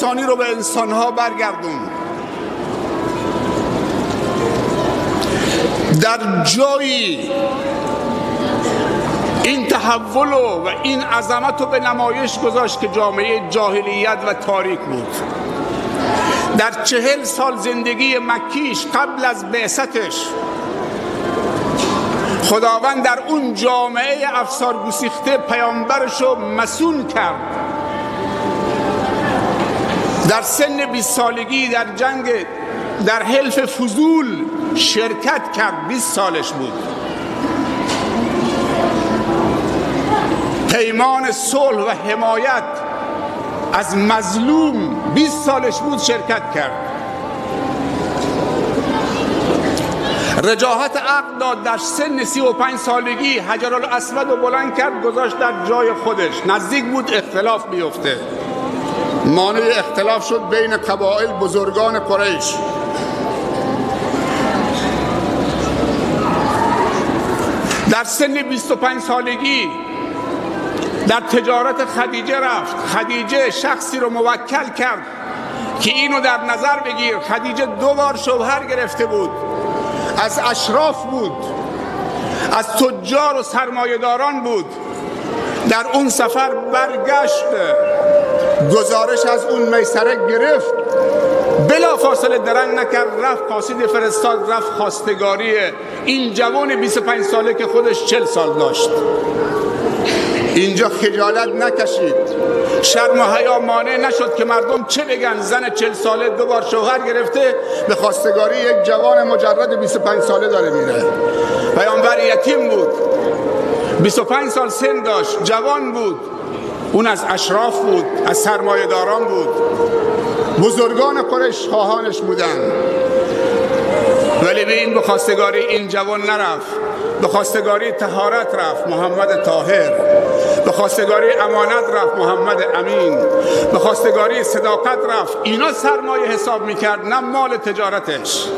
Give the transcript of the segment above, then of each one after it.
انسانی رو به انسانها برگردون. در جایی این تحول و این عظمت رو به نمایش گذاشت که جامعه جاهلیت و تاریک بود. در 40 سال زندگی مکیش قبل از بعثتش خداوند در اون جامعه افسار گسیخته پیامبرش رو مسئول کرد. در سن 20 سالگی در جنگ در حلف فضول شرکت کرد. 20 سالش بود. پیمان صلح و حمایت از مظلوم 20 سالش بود شرکت کرد. رجاحت عقل داد. در سن 35 سالگی حجرالاسود رو بلند کرد گذاشت در جای خودش. نزدیک بود اختلاف بیفته. مانع اختلاف شد بین قبایل بزرگان قریش. در سن 25 سالگی در تجارت خدیجه رفت. خدیجه شخصی رو موکل کرد که اینو در نظر بگیر. خدیجه 2 بار شوهر گرفته بود. از اشراف بود، از تجار و سرمایه‌داران بود. در اون سفر برگشت، گزارش از اون میسره گرفت، بلا فاصله درنگ نکرد، رفت قاصد فرستاد، رفت خواستگاری این جوان 25 ساله که خودش 40 سال داشت. اینجا خجالت نکشید، شرم و حیا مانع نشد که مردم چه بگن. زن 40 ساله 2 بار شوهر گرفته به خواستگاری یک جوان مجرد 25 ساله داره میره. پیامبر یتیم بود، 25 سال سن داشت، جوان بود. اون از اشراف بود، از سرمایه داران بود، بزرگان قریش خواهانش بودن. ولی به این خواستگاری این جوان نرفت. به خواستگاری طهارت رفت، محمد طاهر. به خواستگاری امانت رفت، محمد امین. به خواستگاری صداقت رفت. اینا سرمایه حساب میکرد، نه مال تجارتش.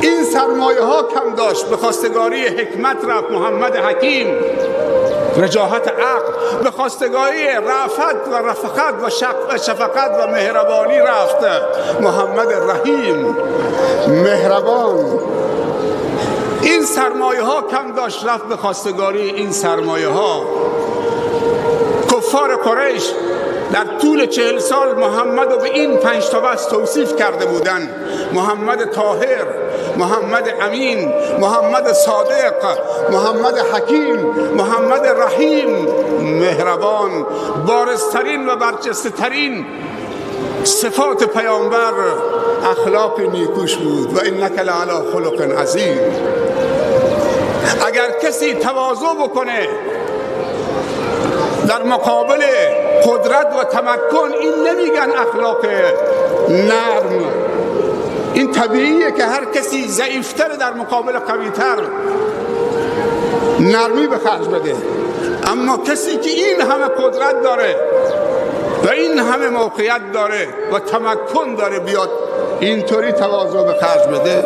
این سرمایه ها کم داشت. به خواستگاری حکمت رفت، محمد حکیم. رجاحت عقل. به خواستگاری رأفت و رفقت و شفقت و مهربانی رفت، محمد رحیم، مهربان. این سرمایه ها کم داشت، رفت به خواستگاری این سرمایه ها. کفار قریش در طول 40 سال محمد رو به این 5 تا بس توصیف کرده بودن: محمد طاهر، محمد امین، محمد صادق، محمد حکیم، محمد رحیم، مهربان. بارزترین و برجسته ترین صفات پیامبر اخلاق نیکوش بود. و انک لعلی خلق عظیم. اگر کسی تواضع بکنه در مقابل قدرت و تمکن، این نمیگن اخلاق نرم. این طبیعیه که هر کسی ضعیفتر در مقابل قویتر نرمی به خرج بده. اما کسی که این همه قدرت داره و این همه موقعیت داره و تمکن داره، بیاد اینطوری تواضع به خرج بده.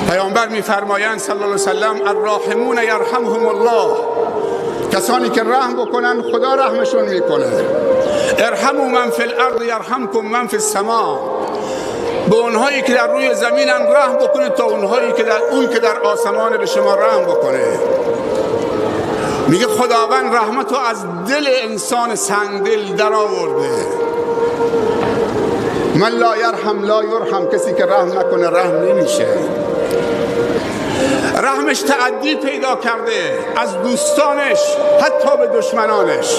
پیامبر میفرمایند صلی الله علیه و سلم: الراحمون یرحمهم الله. کسانی که رحم بکنن خدا رحمشون میکنه. ارحموا من فی الارض یرحمکم من فی السماء. به اونهایی که در روی زمینن رحم بکنید تا اونهایی که در آسمان به شما رحم بکنه. میگه خداوند رحمت رو از دل انسان سنگدل در آورده. من لا یرحم لا یرحم. کسی که رحم نکنه رحم نمیشه. رحمش تعدی پیدا کرده از دوستانش حتی به دشمنانش.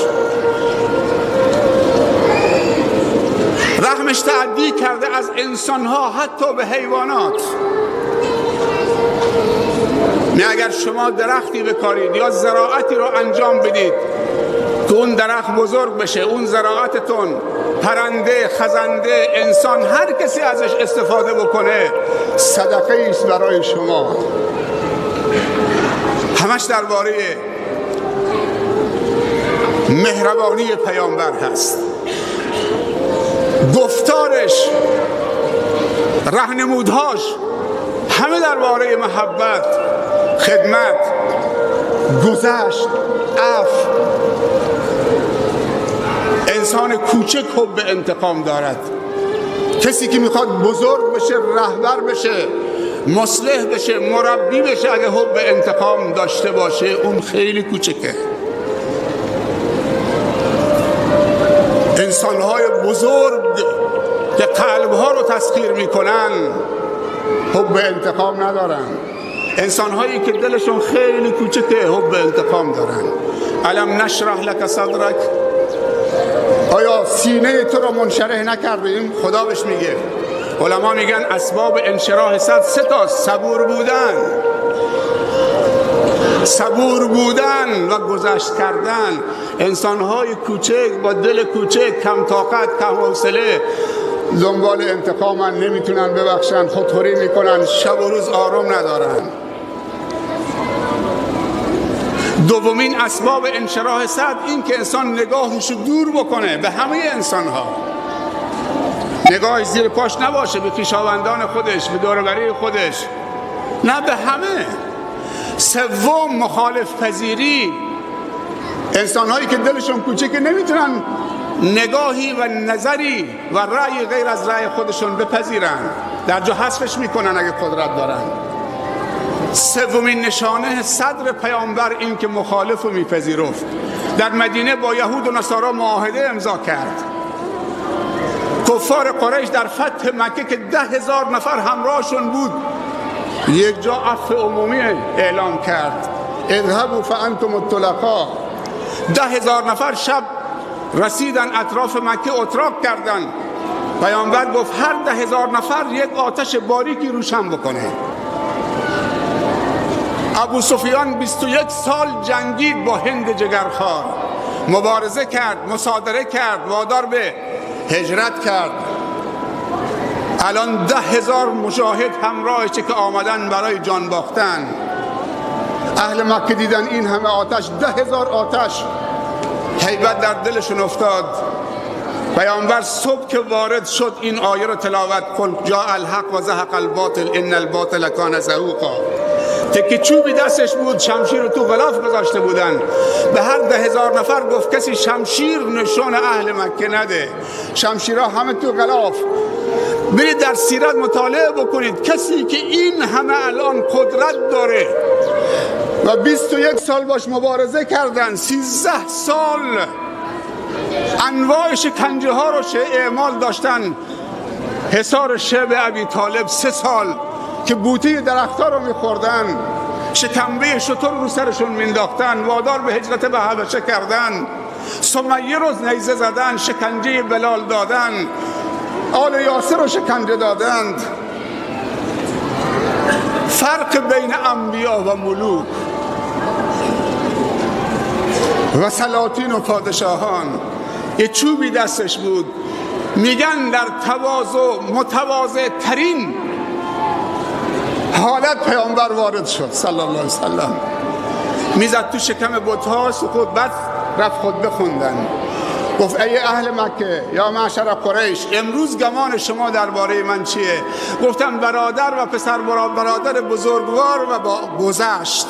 رحمش تعدی کرده از انسانها حتی به حیوانات. نه اگر شما درختی بکارید یا زراعتی رو انجام بدید که اون درخت بزرگ بشه، اون زراعتتون پرنده، خزنده، انسان، هر کسی ازش استفاده بکنه، صدقه است برای شما. همش درباره مهربانی پیامبر هست. گفتارش، راهنمودهاش همه درباره محبت، خدمت، گذشت، عفو. انسان کوچک حب انتقام دارد. کسی که میخواد بزرگ بشه، رهبر بشه، مصلح بشه، مربی بشه، اگه حب انتقام داشته باشه اون خیلی کوچکه. انسانهای بزرگ که قلبها رو تسخیر میکنن حب انتقام ندارن. انسانهایی که دلشون خیلی کوچکه حب انتقام دارن. الم نشرح لک صدرک، آیا سینه تو رو منشرح نکردیم؟ خدا بهش میگه. علما میگن اسباب انشراح صدر 3 تاست: صبور بودن و گذشت کردن. انسانهای کوچک با دل کوچک، کم طاقت، کم حوصله، دنبال انتقامن، نمیتونن ببخشن، خودخوری میکنن، شب و روز آروم ندارن. دومین اسباب انشراح صدر این که انسان نگاهش رو دور بکنه به همه انسانها، نگاهش زیر پاش نباشه به خویشاوندان خودش، به دور و بری خودش، نه به همه. سوم مخالف پذیری. انسانهایی که دلشون کوچکه نمیتونن نگاهی و نظری و رأی غیر از رأی خودشون بپذیرن، در جا حذفش میکنن اگه قدرت دارن. سومین نشانه صدر پیامبر این که مخالف رو میپذیرفت. در مدینه با یهود و نصارا معاهده امضا کرد. کفار قریش در فتح مکه که 10,000 نفر همراهشون بود، یک جا عفو عمومی اعلام کرد: اذهبوا فانتم الطلقاء. 10,000 نفر شب رسیدن اطراف مکه، اتراق کردن. پیامبر گفت هر 10,000 نفر یک آتش باریکی روشن بکنه. ابو سفیان 21 سال جنگید با هند جگرخوار، مبارزه کرد، مصادره کرد، وادار به هجرت کرد. الان 10,000 مجاهد همراهشه که آمدن برای جان باختن. اهل مکه دیدن این همه آتش، 10,000 آتش، هیبت در دلشون افتاد. پیامبر صبح که وارد شد این آیه رو تلاوت کن: جاء الحق و زهق الباطل ان الباطل کان زهوقا. تکی چوبی دستش بود، شمشیر رو تو غلاف گذاشته بودن. به هر 10,000 نفر گفت کسی شمشیر نشون اهل مکه نده، شمشیرها همه تو غلاف. برید در سیرت مطالعه بکنید، کسی که این همه الان قدرت داره و 21 سال باش مبارزه کردن، 13 سال انواع شکنجه ها رو اعمال داشتن. حصار شعب ابی طالب 3 سال که بوته درختها رو میخوردن، شکمبه شتر رو سرشون مینداختن، وادار به هجرت به حبشه کردن، سمیه رو نیزه زدن، شکنجه بلال دادن، آل یاسر رو شکنجه دادند. فرق بین انبیا و ملوک و سلاطین و پادشاهان. یه چوبی دستش بود. میگن در تواضع متواضع ترین حالت پیامبر وارد شد صلی الله علیه وسلم، میزد تو شکم بت‌ها، سکوت، بعد رفت خطبه خوندن. گفت ای اهل مکه یا معشر قریش، امروز گمان شما درباره من چیه؟ گفتم برادر و پسر برادر بزرگوار و با گذشت.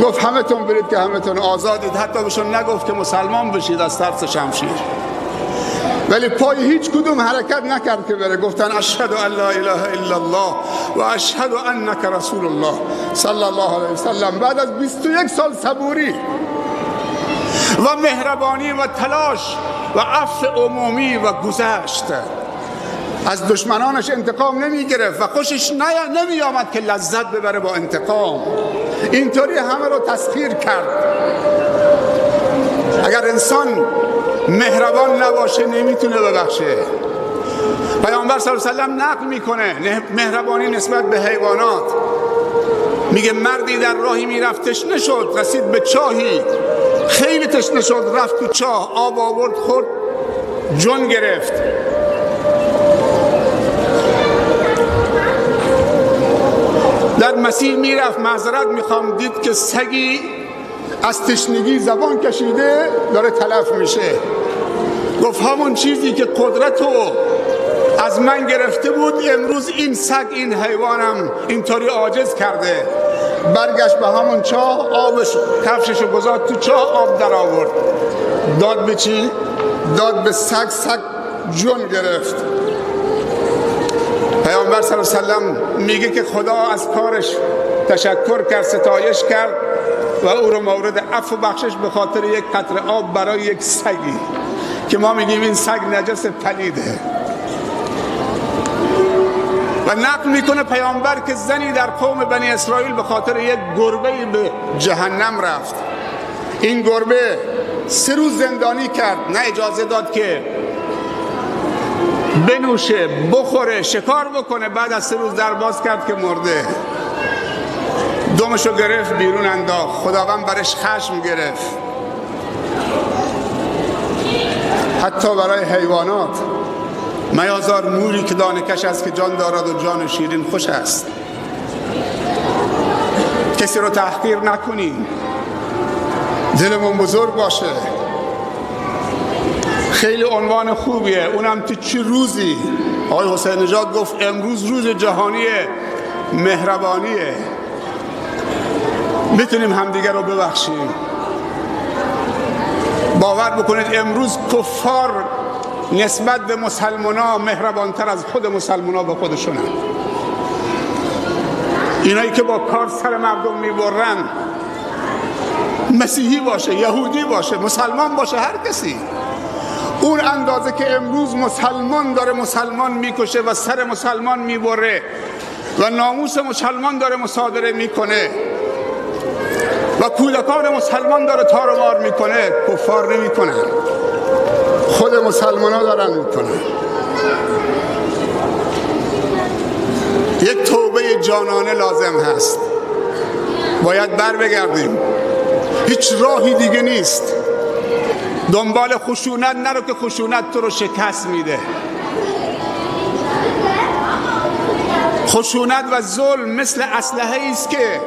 گفت همه تون برید که همه تون آزادید. حتی بهشون نگفت که مسلمان بشید از ترس شمشیر، ولی پای هیچ کدوم حرکت نکرد که بره. گفتن اشهد ان لا اله الا الله و اشهد انک رسول الله صلی الله علیه وسلم. بعد از 21 سال صبوری و مهربانی و تلاش و عفو عمومی و گذشت، از دشمنانش انتقام نمی گرفت و خوشش نمی آمد که لذت ببره با انتقام. اینطوری همه رو تسخیر کرد. اگر انسان مهربان نباشه نمیتونه ببخشه. پیامبر صلی الله علیه و سلم نقل میکنه مهربانی نسبت به حیوانات. میگه مردی در راهی میرفت، تشنه شد، رسید به چاهی، خیلی تشنه شد، رفت تو چاه، آب آورد، خورد، جون گرفت. در مسیر میرفت، معذرت میخوام، دید که سگی از تشنگی زبان کشیده داره تلف میشه. گفت همون چیزی که قدرتو از من گرفته بود، امروز این سگ، این حیوانم اینطوری عاجز کرده. برگشت به همون چاه، آبش کفششو گذاشت تو چاه، آب در آورد. داد به چی؟ داد به سگ. سگ جون گرفت. پیامبر صلی الله علیه و سلم میگه که خدا از کارش تشکر کرد، ستایش کرد و او رو مورد عفو و بخشش به خاطر یک قطره آب برای یک سگی که ما میگیم این سگ نجس پلیده. و نقل میکنه پیامبر که زنی در قوم بنی اسرائیل به خاطر یک گربه به جهنم رفت. این گربه 3 روز زندانی کرد، نه اجازه داد که بنوشه، بخوره، شکار بکنه. بعد از 3 روز در باز کرد که مرده. دمشو گرفت بیرون انداخت. خداوند برش خشم گرفت. حتی برای حیوانات میازار موری که دانه کش است که جان دارد و جان شیرین خوش است. کسی رو تحقیر نکنیم، دلمون بزرگ باشه. خیلی عنوان خوبیه، اونم تو چه روزی؟ آقای حسین نژاد گفت امروز روز جهانی مهربانیه. میتونیم همدیگر رو ببخشیم. باور بکنید امروز کفار نسبت به مسلمان‌ها مهربانتر از خود مسلمان‌ها به خودشونن. اینایی که با کار سر مردم میبرن، مسیحی باشه، یهودی باشه، مسلمان باشه، هر کسی، اون اندازه که امروز مسلمان داره مسلمان میکشه و سر مسلمان میبره و ناموس مسلمان داره مصادره میکنه و کودکان مسلمان داره تار و مار میکنه، کفار نمیکنن، خود مسلمان ها دارن میکنن. یک توبه جانانه لازم هست. باید بر بگردیم. هیچ راهی دیگه نیست. دنبال خشونت نرو که خشونت تو رو شکست میده. خشونت و ظلم مثل اسلحه است که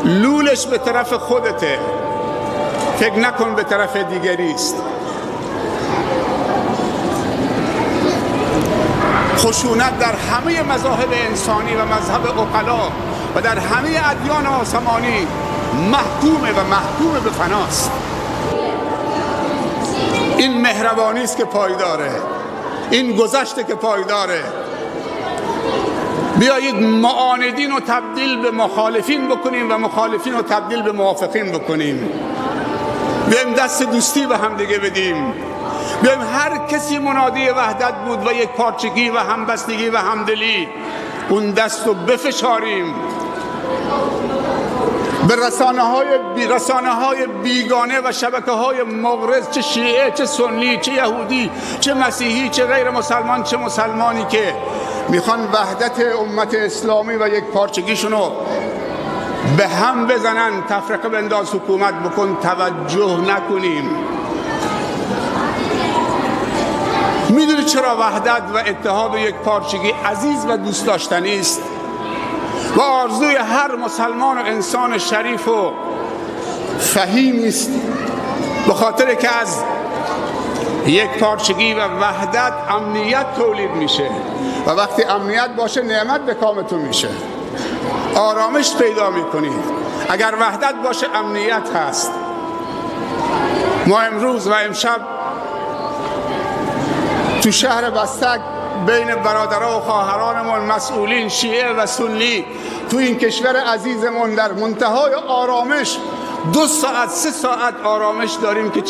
لولش به طرف خودته، فکر نکن به طرف دیگری است. خشونت در همه مذاهب انسانی و مذهب عقلا و در همه ادیان آسمانی محکومه و محکوم به فناست. این مهربانی است که پایداره، این گذشته که پایداره. بیایید معاندین رو تبدیل به مخالفین بکنیم و مخالفین رو تبدیل به موافقین بکنیم. بیاییم دست دوستی به هم دیگه بدیم. بیاییم هر کسی منادی وحدت بود و یک پارچگی و همبستگی و همدلی، اون دست رو بفشاریم به رسانه های بیگانه و شبکه های مغرض، چه شیعه، چه سنی، چه یهودی، چه مسیحی، چه غیر مسلمان، چه مسلمانی که میخوان وحدت امت اسلامی و یک پارچگیشون رو به هم بزنن. تفرقه بنداز، حکومت بکن، توجه نکنیم. میدونی چرا وحدت و اتحاد و یک پارچگی عزیز و دوست داشتنی است و آرزوی هر مسلمان و انسان شریف و فهیم است؟ به خاطر که از یک پارچگی و وحدت امنیت تولید میشه و وقتی امنیت باشه نعمت به کامتون میشه، آرامش پیدا میکنید. اگر وحدت باشه امنیت هست. ما امروز و امشب تو شهر بستک بین برادرها و خواهرانمون، مسئولین شیعه و سنی، تو این کشور عزیزمون در منتهای آرامش 2 ساعت 3 ساعت آرامش داریم که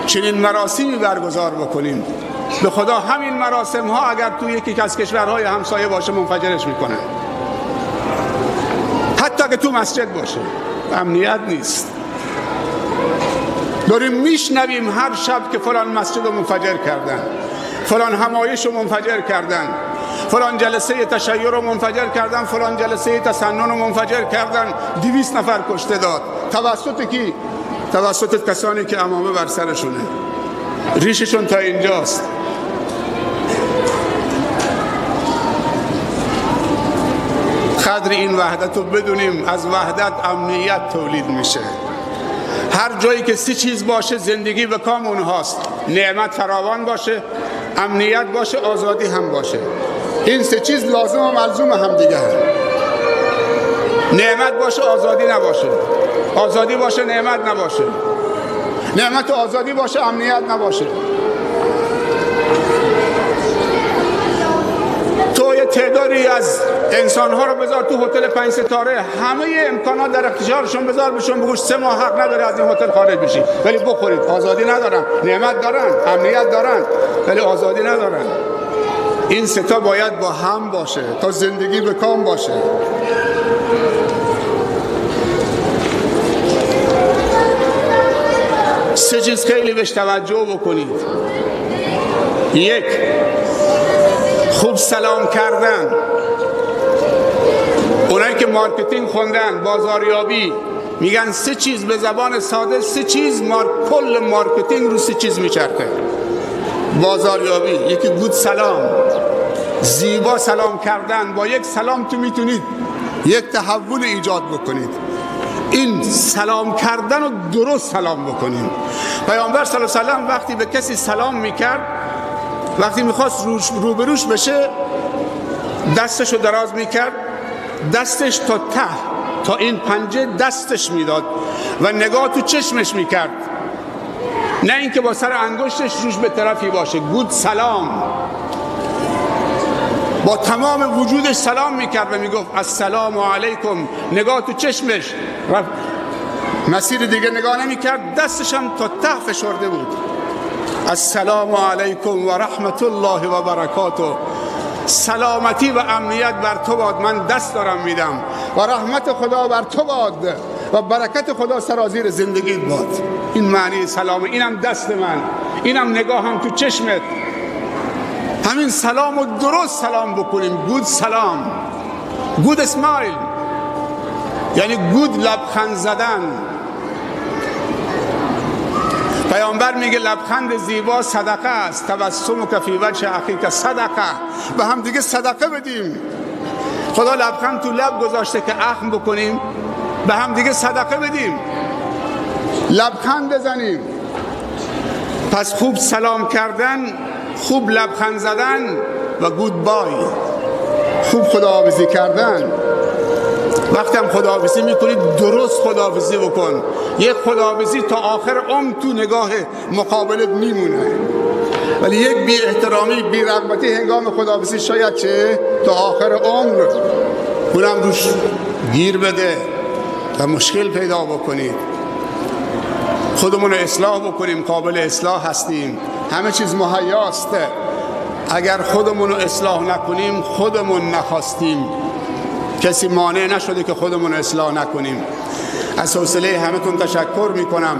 چنین مراسمی برگزار بکنیم. به خدا همین مراسم ها اگر تو یکی از کشورهای همسایه باشه منفجرش میکنن، حتی که تو مسجد باشه. امنیت نیست. داریم میشنویم هر شب که فلان مسجد رو منفجر کردن، فلان همایش رو منفجر کردن، فلان جلسه تشیع رو منفجر کردن، فلان جلسه تسنن رو منفجر کردن، 200 نفر کشته داد. توسط کی؟ توسط کسانی که عمامه بر سرشونه، ریششون تا اینجاست. قدر این وحدت رو بدونیم. از وحدت امنیت تولید میشه. هر جایی که 3 چیز باشه زندگی به کام اونهاست. نعمت فراوان باشه، امنیت باشه، آزادی هم باشه. این 3 چیز لازم و ملزوم هم دیگه هم. نعمت باشه آزادی نباشه، آزادی باشه نعمت نباشه، نعمت و آزادی باشه امنیت نباشه. تو یه تعدادی از انسان‌ها رو بذار تو هتل 5 ستاره، همه امکانات در اختیارشون بذار، بهشون بگوش 3 ماه حق نداره از این هتل خارج بشی، ولی بخورید. آزادی ندارن، نعمت دارن، امنیت دارن، ولی آزادی ندارن. این سه تا باید با هم باشه تا زندگی به کام باشه. سه چیز خیلی بهش توجه بکنید. یک، خوب سلام کردن. اونایی که مارکتینگ خوندن، بازاریابی، میگن 3 چیز به زبان ساده، 3 چیز کل مارکتینگ رو 3 چیز میچرخه. بازاریابی، یکی گود سلام، زیبا سلام کردن. با یک سلام تو میتونید یک تحول ایجاد بکنید. این سلام کردن رو درست سلام بکنیم. پیامبر صلی الله علیه و سلم وقتی به کسی سلام میکرد، وقتی میخواست روبروش بشه، دستشو دراز میکرد، دستش تا ته، تا این پنجه دستش میداد و نگاه تو چشمش میکرد، نه اینکه با سر انگشتش روش به طرفی باشه. گود سلام، با تمام وجودش سلام میکرد و میگفت السلام علیکم، نگاه تو چشمش، مسیر دیگه نگاه نمیکرد، دستش هم تا ته فشرده بود. السلام علیکم و رحمت الله و برکاته، سلامتی و امنیت بر تو باد، من دست دارم میدم، و رحمت خدا بر تو باد و برکت خدا سرازیر زندگیت باد. این معنی سلامه. اینم دست من، اینم نگاهم تو چشمت. همین سلام و درست سلام بکنیم. گود سلام، گود اسمایل، یعنی گود لبخند زدن. پیامبر میگه لبخند زیبا صدقه است. تبسمک فی وجه اخیک صدقه. به هم دیگه صدقه بدیم. خدا لبخند تو لب گذاشته که اخم بکنیم، به هم دیگه صدقه بدیم، لبخند بزنیم. پس خوب سلام کردن، خوب لبخند زدن و گود بای، خوب خداحافظی کردن. وقتی هم خداحافظی میکنید درست خداحافظی بکن. یک خداحافظی تا آخر عمر تو نگاه مقابلت میمونه، ولی یک بی احترامی، بی رغبتی هنگام خداحافظی شاید چه تا آخر عمر اونم روش گیر بده و مشکل پیدا بکنید. خودمون رو اصلاح بکنیم، قابل اصلاح هستیم، همه چیز مهیاست. اگر خودمون رو اصلاح نکنیم خودمون نخواستیم، کسی مانع نشده که خودمون رو اصلاح نکنیم. از حوصله همتون تشکر میکنم.